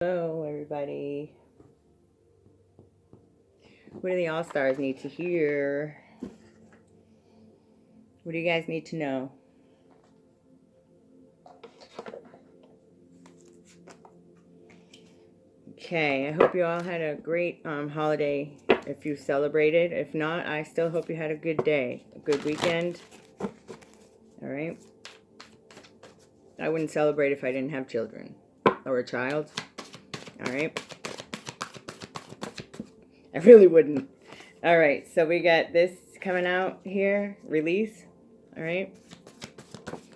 Hello, everybody. What do the All-Stars need to hear? What do you guys need to know? Okay, I hope you all had a great holiday if you celebrated. If not, I still hope you had a good day, a good weekend. All right. I wouldn't celebrate if I didn't have children or a child. All right. I really wouldn't. All right, so we got this coming out here, release. All right.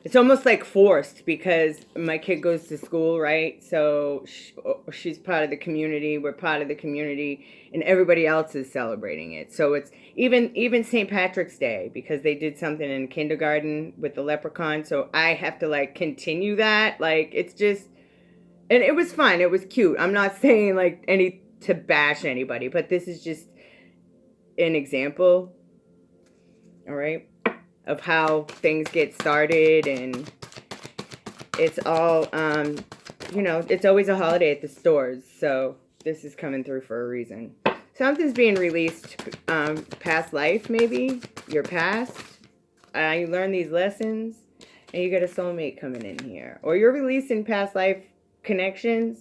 It's almost like forced because my kid goes to school, right? So she's part of the community. We're part of the community, and everybody else is celebrating it. So it's even St. Patrick's Day because they did something in kindergarten with the leprechaun. So I have to like continue that. Like it's just, and it was fun. It was cute. I'm not saying like any to bash anybody, but this is just an example. All right. Of how things get started, and it's all it's always a holiday at the stores, so this is coming through for a reason. Something's being released, past life, maybe your past. You learn these lessons and you get a soulmate coming in here, or you're releasing past life connections.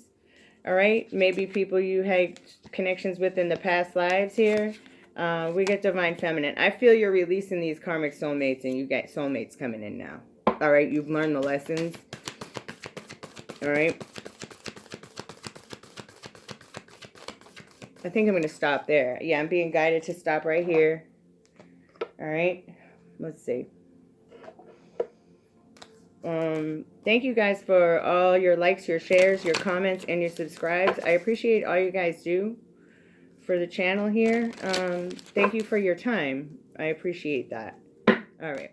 All right, maybe people you had connections with in the past lives here. We get divine feminine. I feel you're releasing these karmic soulmates, and you got soulmates coming in now. All right, you've learned the lessons. All right. I think I'm going to stop there. Yeah, I'm being guided to stop right here. All right. Let's see. Thank you guys for all your likes, your shares, your comments, and your subscribes. I appreciate all you guys do for the channel here. Thank you for your time. I appreciate that. All right,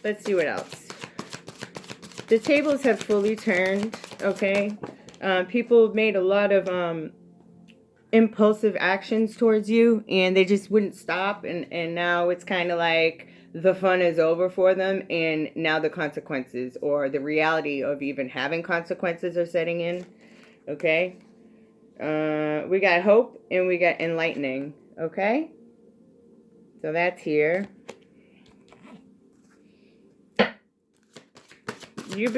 let's see what else. The tables have fully turned. Okay, people made a lot of impulsive actions towards you, and they just wouldn't stop, and now it's kind of like the fun is over for them, and now the consequences, or the reality of even having consequences, are setting in. Okay. We got hope and we got enlightening. Okay, so that's here. You're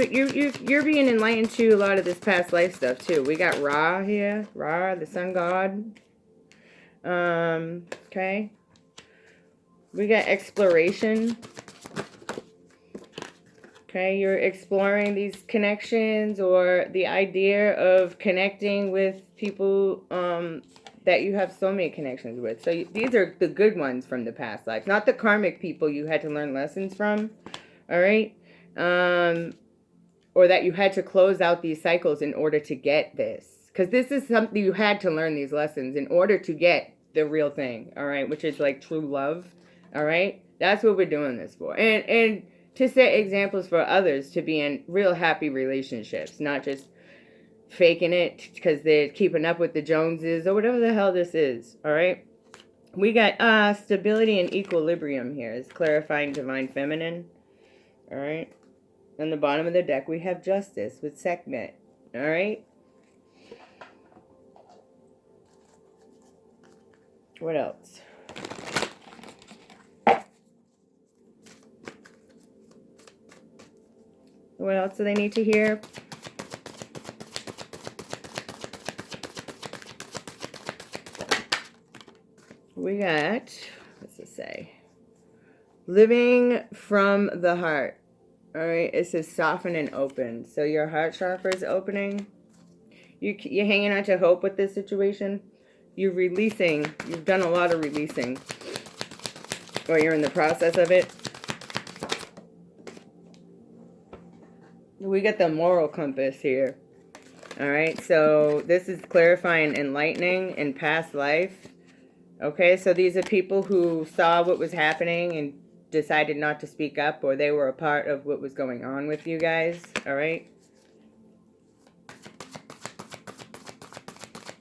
being enlightened to a lot of this past life stuff too. We got Ra here, Ra, the sun god. Okay. We got exploration. Okay, you're exploring these connections, or the idea of connecting with people that you have soulmate connections with. So these are the good ones from the past life, not the karmic people you had to learn lessons from. All right. Or that you had to close out these cycles in order to get this. Because this is something you had to learn these lessons in order to get the real thing. All right. Which is like true love. All right. That's what we're doing this for. And to set examples for others to be in real happy relationships, not just faking it because they're keeping up with the Joneses or whatever the hell this is. All right. We got stability and equilibrium here. It's clarifying divine feminine. All right. On the bottom of the deck, we have justice with Sekhmet. All right. What else? What else do they need to hear? We got, what's it say? Living from the heart. All right, it says soften and open. So your heart chakra is opening. You're hanging on to hope with this situation. You're releasing. You've done a lot of releasing. Or you're in the process of it. We got the moral compass here. All right, so this is clarifying, enlightening in past life. Okay, so these are people who saw what was happening and decided not to speak up, or they were a part of what was going on with you guys. All right.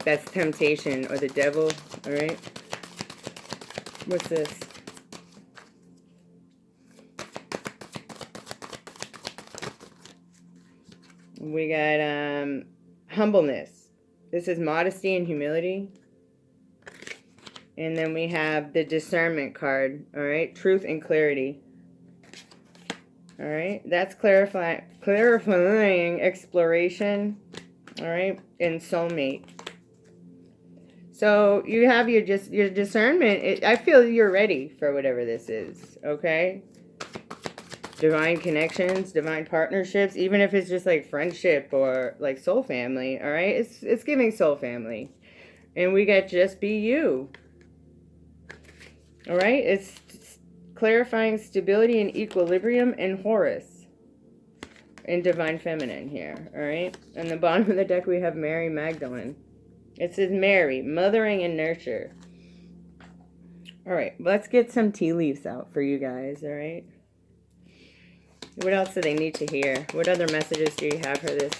That's temptation or the devil. All right. What's this? We got humbleness. This is modesty and humility. And then we have the discernment card. All right. Truth and clarity. All right. That's clarifying exploration. All right. And soulmate. So you have your discernment. I feel you're ready for whatever this is. Okay. Divine connections, divine partnerships, even if it's just like friendship or like soul family, all right? It's giving soul family. And we got just be you. All right? It's clarifying stability and equilibrium and Horus and divine feminine here, all right? On the bottom of the deck we have Mary Magdalene. It says Mary, mothering and nurture. All right, let's get some tea leaves out for you guys, all right? What else do they need to hear? What other messages do you have for this?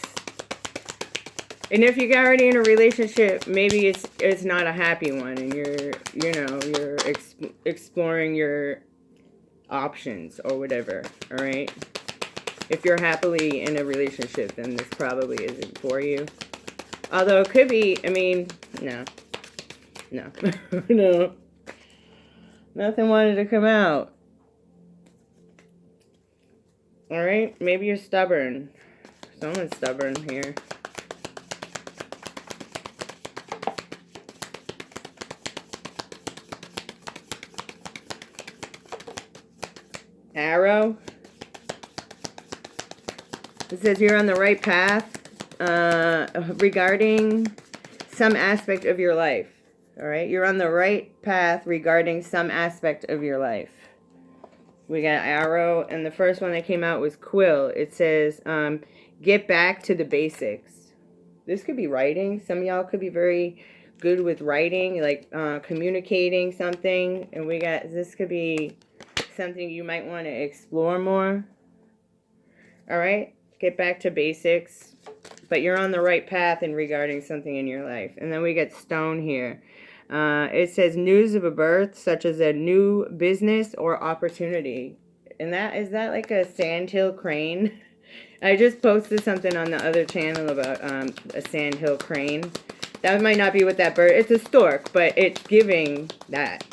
And if you're already in a relationship, maybe it's not a happy one, and you're exploring your options or whatever. All right. If you're happily in a relationship, then this probably isn't for you. Although it could be. I mean, no, no, nothing wanted to come out. All right, maybe you're stubborn. Someone's stubborn here. Arrow. It says you're on the right path regarding some aspect of your life. All right, you're on the right path regarding some aspect of your life. We got arrow, and the first one that came out was quill. It says, get back to the basics. This could be writing. Some of y'all could be very good with writing, like communicating something. And we got, this could be something you might want to explore more. All right, get back to basics. But you're on the right path in regarding something in your life. And then we get stone here. It says news of a birth, such as a new business or opportunity. And is that like a sandhill crane? I just posted something on the other channel about a sandhill crane. That might not be what that bird. It's a stork, but it's giving that.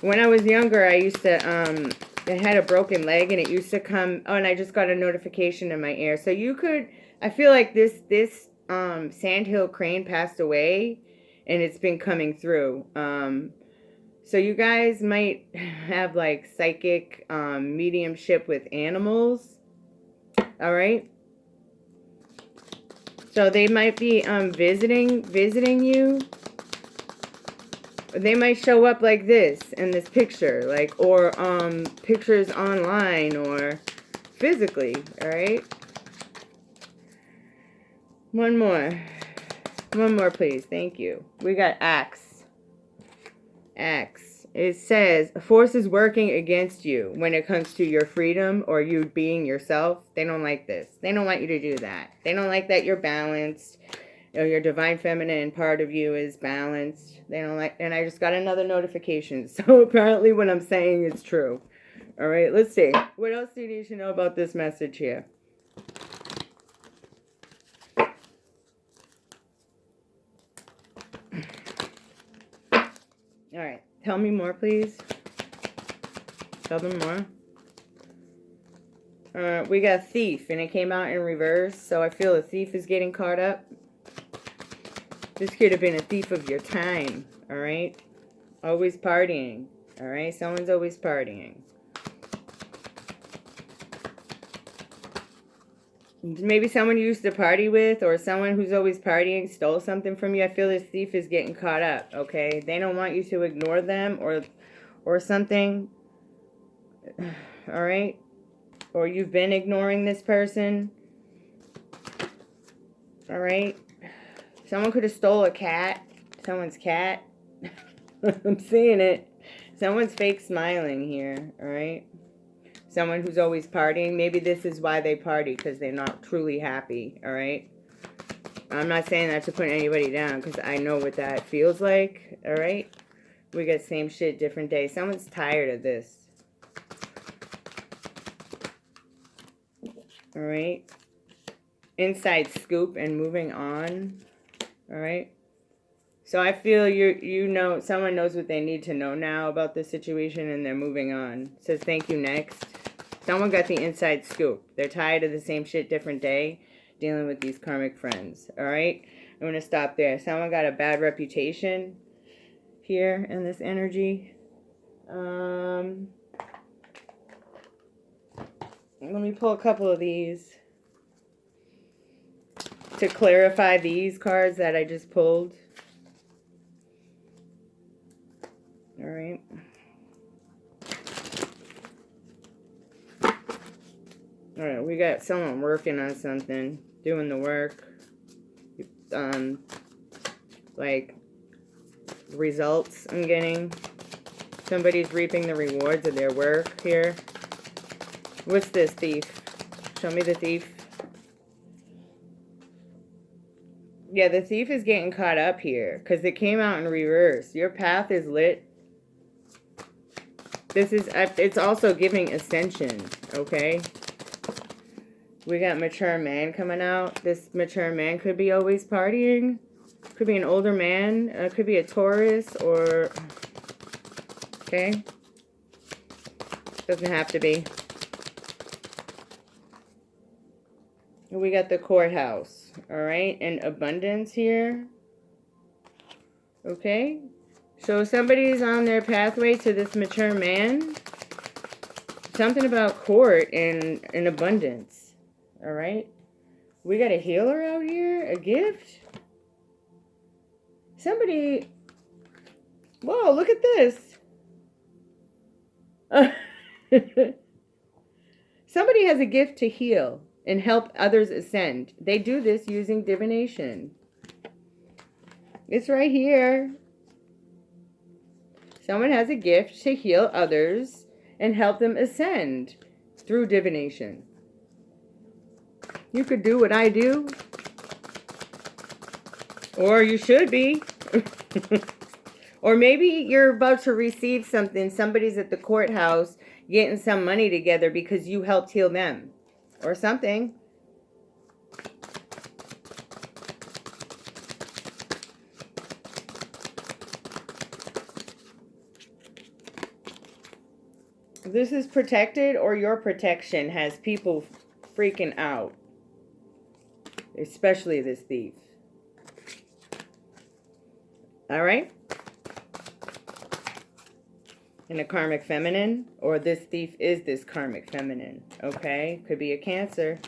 When I was younger, I used to. I had a broken leg, and it used to come. Oh, and I just got a notification in my ear. So you could. I feel like this sandhill crane passed away. And it's been coming through. So you guys might have like psychic mediumship with animals. All right. So they might be visiting you. They might show up like this in this picture, like, or pictures online or physically. All right. One more. One more, please. Thank you. We got axe. Axe. It says, a force is working against you when it comes to your freedom or you being yourself. They don't like this. They don't want you to do that. They don't like that you're balanced. Or your divine feminine part of you is balanced. They don't like, and I just got another notification. So apparently what I'm saying is true. All right, let's see. What else do you need to know about this message here? All right, tell me more, please. Tell them more. We got thief, and it came out in reverse, so I feel a thief is getting caught up. This could have been a thief of your time, all right? Always partying, all right? Someone's always partying. Maybe someone you used to party with or someone who's always partying stole something from you. I feel this thief is getting caught up, okay? They don't want you to ignore them or something, all right? Or you've been ignoring this person, all right? Someone could have stole a cat, someone's cat. I'm seeing it. Someone's fake smiling here, all right? Someone who's always partying. Maybe this is why they party, because they're not truly happy, all right? I'm not saying that to put anybody down, because I know what that feels like, all right? We got same shit, different day. Someone's tired of this. All right? Inside scoop and moving on. All right. So I feel you know, someone knows what they need to know now about this situation and they're moving on. It says thank you next. Someone got the inside scoop. They're tired of the same shit, different day, dealing with these karmic friends. All right. I'm going to stop there. Someone got a bad reputation here in this energy. Let me pull a couple of these to clarify these cards that I just pulled. All right. All right, we got someone working on something, doing the work. Like results I'm getting. Somebody's reaping the rewards of their work here. What's this, thief? Show me the thief. Yeah, the thief is getting caught up here because it came out in reverse. Your path is lit. This is, it's also giving ascension, okay? We got mature man coming out. This mature man could be always partying. Could be an older man. Could be a Taurus or... Okay? Doesn't have to be. We got the courthouse. Alright? And abundance here. Okay? So somebody's on their pathway to this mature man. Something about court and abundance. Alright? We got a healer out here. A gift. Somebody... Whoa, look at this. Somebody has a gift to heal and help others ascend. They do this using divination. It's right here. Someone has a gift to heal others and help them ascend through divination. You could do what I do. Or you should be. Or maybe you're about to receive something. Somebody's at the courthouse getting some money together because you helped heal them. Or something. This is protected, or your protection has people freaking out. Especially this thief. Alright? And a karmic feminine, or this thief is this karmic feminine. Okay? Could be a Cancer.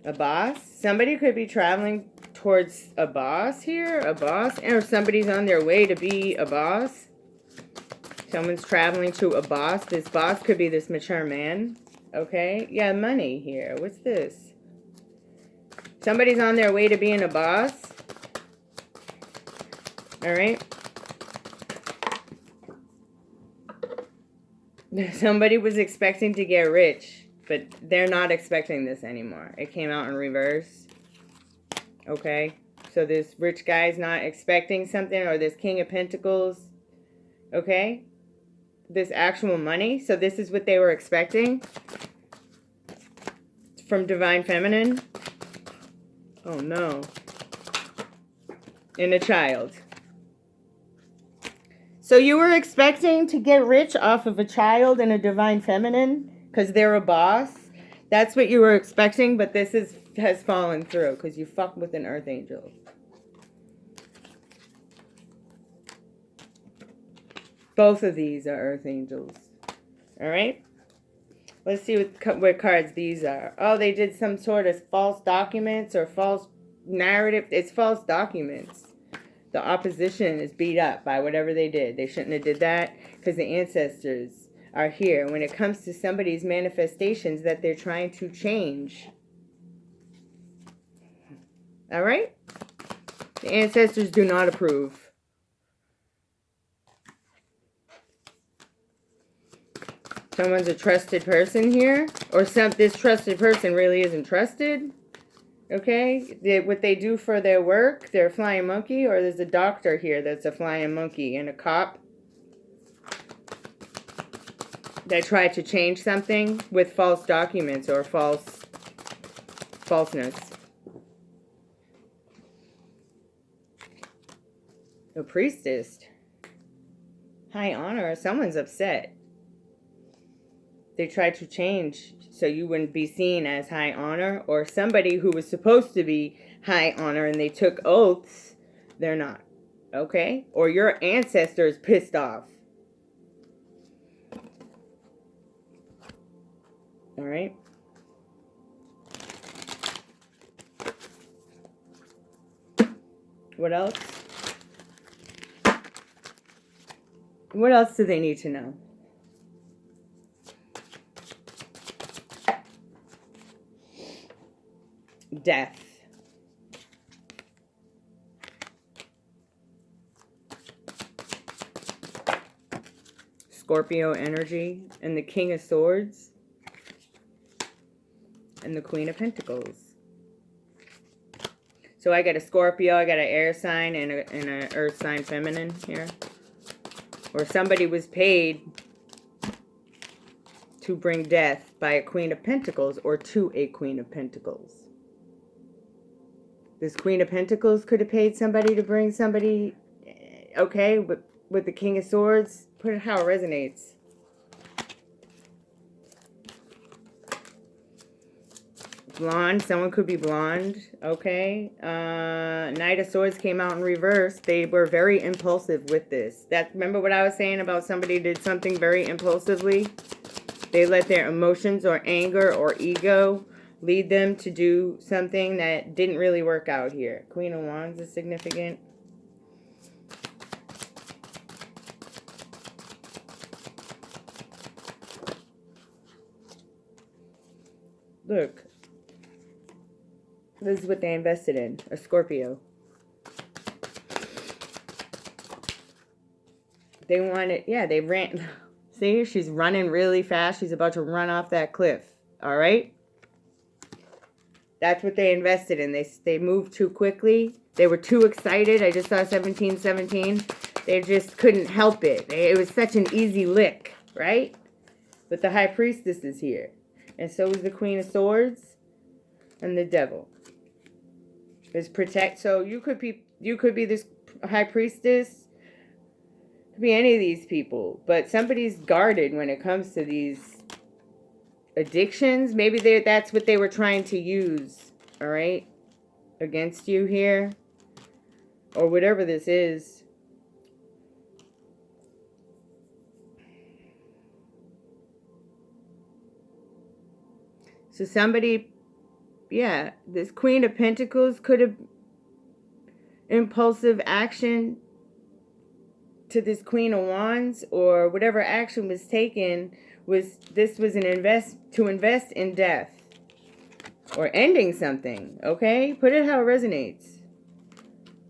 A boss. Somebody could be traveling towards a boss here. A boss. Or somebody's on their way to be a boss. Someone's traveling to a boss. This boss could be this mature man. Okay? Yeah, money here. What's this? Somebody's on their way to being a boss. Alright? Somebody was expecting to get rich, but they're not expecting this anymore. It came out in reverse. Okay? So this rich guy's not expecting something, or this King of Pentacles. Okay? This actual money. So this is what they were expecting from Divine Feminine. Oh no. And a child. So you were expecting to get rich off of a child and a Divine Feminine because they're a boss. That's what you were expecting, but this has fallen through because you fucked with an Earth Angel. Both of these are Earth Angels. Alright? Let's see what cards these are. Oh, they did some sort of false documents or false narrative. It's false documents. The opposition is beat up by whatever they did. They shouldn't have did that because the ancestors are here. When it comes to somebody's manifestations that they're trying to change. Alright? The ancestors do not approve. Someone's a trusted person here. Or this trusted person really isn't trusted. Okay? What they do for their work, they're a flying monkey. Or there's a doctor here that's a flying monkey. And a cop that tried to change something with false documents or false falseness. A priestess. High honor. Someone's upset. They tried to change so you wouldn't be seen as high honor, or somebody who was supposed to be high honor and they took oaths, they're not. Okay? Or your ancestor is pissed off. All right? What else? What else do they need to know? Death. Scorpio energy and the King of Swords and the Queen of Pentacles. So I got a Scorpio, I got an air sign and an earth sign feminine here. Or somebody was paid to bring death by a Queen of Pentacles or to a Queen of Pentacles. This Queen of Pentacles could have paid somebody to bring somebody, okay, with the King of Swords. Put it how it resonates. Blonde, someone could be blonde, okay. Knight of Swords came out in reverse. They were very impulsive with this. Remember what I was saying about somebody did something very impulsively? They let their emotions or anger or ego lead them to do something that didn't really work out here. Queen of Wands is significant. Look. This is what they invested in. A Scorpio. They wanted, yeah, they ran. See, she's running really fast. She's about to run off that cliff. All right? That's what they invested in. They moved too quickly. They were too excited. I just saw 1717. They just couldn't help it. It was such an easy lick, right? But the High Priestess is here. And so is the Queen of Swords and the Devil. Is protect. So you could be this High Priestess. Could be any of these people. But somebody's guarded when it comes to these addictions. Maybe that's what they were trying to use, all right, against you here, or whatever this is. So somebody, yeah, this Queen of Pentacles could have impulsive action to this Queen of Wands, or whatever action was taken was an invest in death or ending something, okay? Put it how it resonates.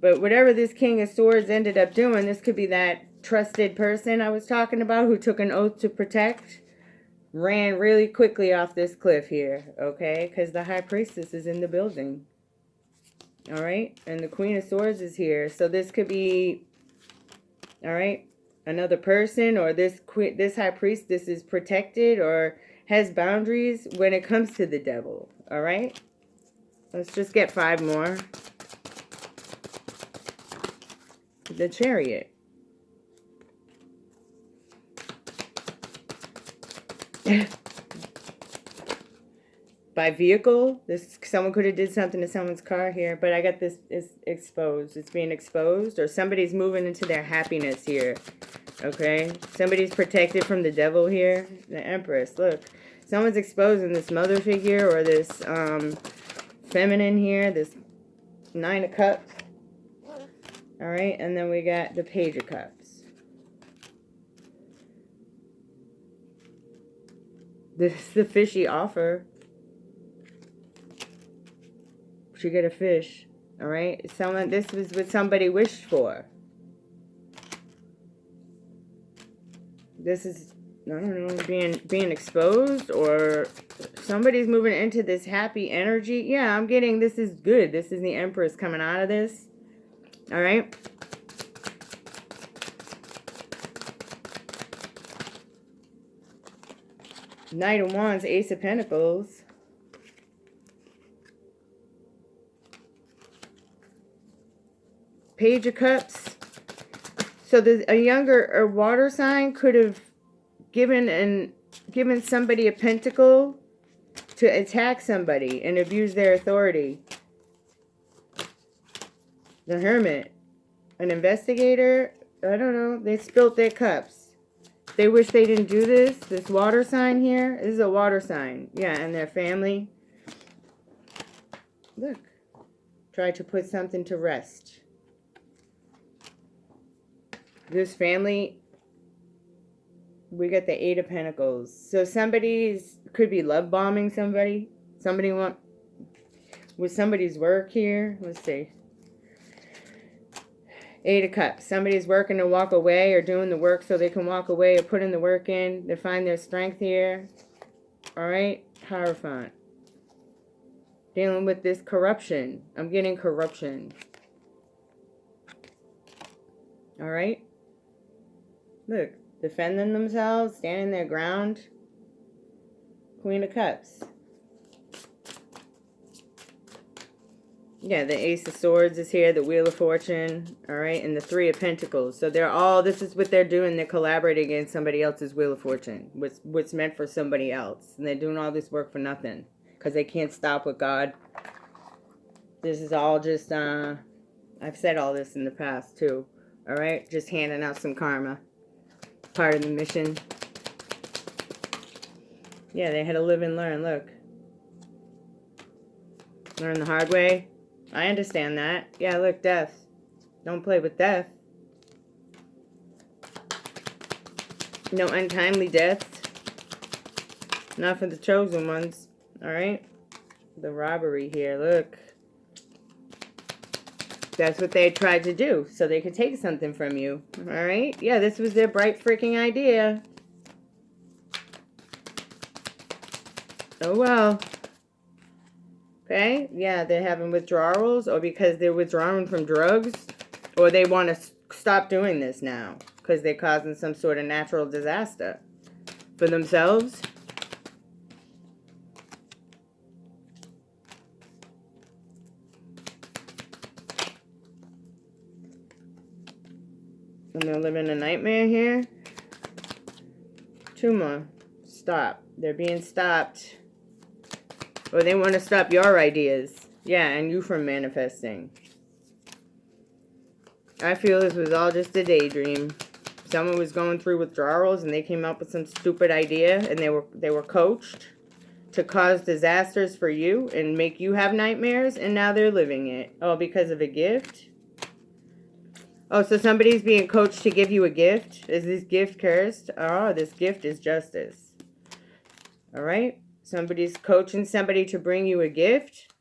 But whatever this King of Swords ended up doing, this could be that trusted person I was talking about who took an oath to protect, ran really quickly off this cliff here, okay? Because the High Priestess is in the building, all right? And the Queen of Swords is here. So this could be, all right, another person, or this High Priestess is protected or has boundaries when it comes to the Devil, all right? Let's just get 5 more. The Chariot. By vehicle, someone could have did something to someone's car here, but I got this is exposed. It's being exposed, or somebody's moving into their happiness here. Okay, somebody's protected from the Devil here. The Empress, look, someone's exposing this mother figure or this feminine here. This 9 of Cups. All right, and then we got the Page of Cups. This is the fishy offer. You get a fish, all right? This was what somebody wished for. This is, I don't know, being exposed, or somebody's moving into this happy energy. Yeah, I'm getting this is good. This is the Empress coming out of this, all right? Knight of Wands, Ace of Pentacles. Page of Cups. So a younger water sign could have given somebody a pentacle to attack somebody and abuse their authority. The Hermit. An investigator. I don't know. They spilt their cups. They wish they didn't do this. This water sign here. This is a water sign. Yeah, and their family. Look. Try to put something to rest. This family, we got the Eight of Pentacles. So somebody's, could be love bombing somebody. Somebody with somebody's work here. Let's see. Eight of Cups. Somebody's working to walk away or doing the work so they can walk away or put in the work in. They find their strength here. All right. Hierophant. Dealing with this corruption. I'm getting corruption. All right. Look. Defending themselves. Standing their ground. Queen of Cups. Yeah, the Ace of Swords is here. The Wheel of Fortune. All right. And the Three of Pentacles. So they're all, this is what they're doing. They're collaborating against somebody else's Wheel of Fortune. What's meant for somebody else. And they're doing all this work for nothing. Because they can't stop with God. This is all just, I've said all this in the past too. Alright? Just handing out some karma. Part of the mission. Yeah, they had to live and learn. Look. Learn the hard way. I understand that. Yeah, look, death. Don't play with death. No untimely deaths. Not for the chosen ones. Alright? The robbery here, look. That's what they tried to do, so they could take something from you. Alright? Yeah, this was their bright freaking idea. Oh well. Okay? Yeah, they're having withdrawals, or because they're withdrawing from drugs, or they want to stop doing this now, because they're causing some sort of natural disaster for themselves. And they're living a nightmare here. Two more. Stop. They're being stopped. Or they want to stop your ideas. Yeah, and you from manifesting. I feel this was all just a daydream. Someone was going through withdrawals and they came up with some stupid idea and they were coached to cause disasters for you and make you have nightmares, and now they're living it. Oh, because of a gift? Oh, so somebody's being coached to give you a gift? Is this gift cursed? Oh, this gift is justice. All right? Somebody's coaching somebody to bring you a gift.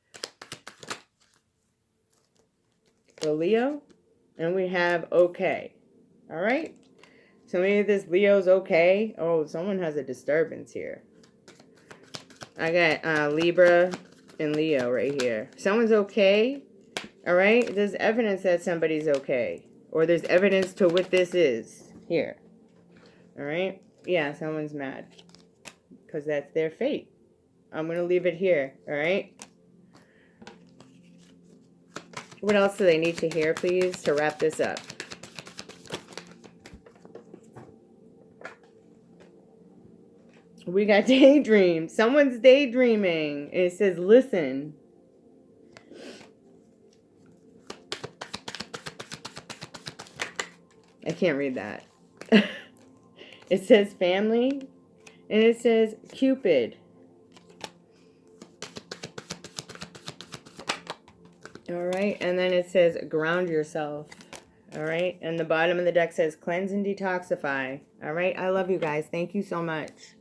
So Leo. And we have okay. All right? So maybe this Leo's okay. Oh, someone has a disturbance here. I got Libra and Leo right here. Someone's okay. All right? There's evidence that somebody's okay. Or there's evidence to what this is here. All right? Yeah, someone's mad. Because that's their fate. I'm going to leave it here. All right? What else do they need to hear, please, to wrap this up? We got daydream. Someone's daydreaming. It says, listen. I can't read that. It says family. And it says Cupid. Alright. And then it says ground yourself. Alright. And the bottom of the deck says cleanse and detoxify. Alright. I love you guys. Thank you so much.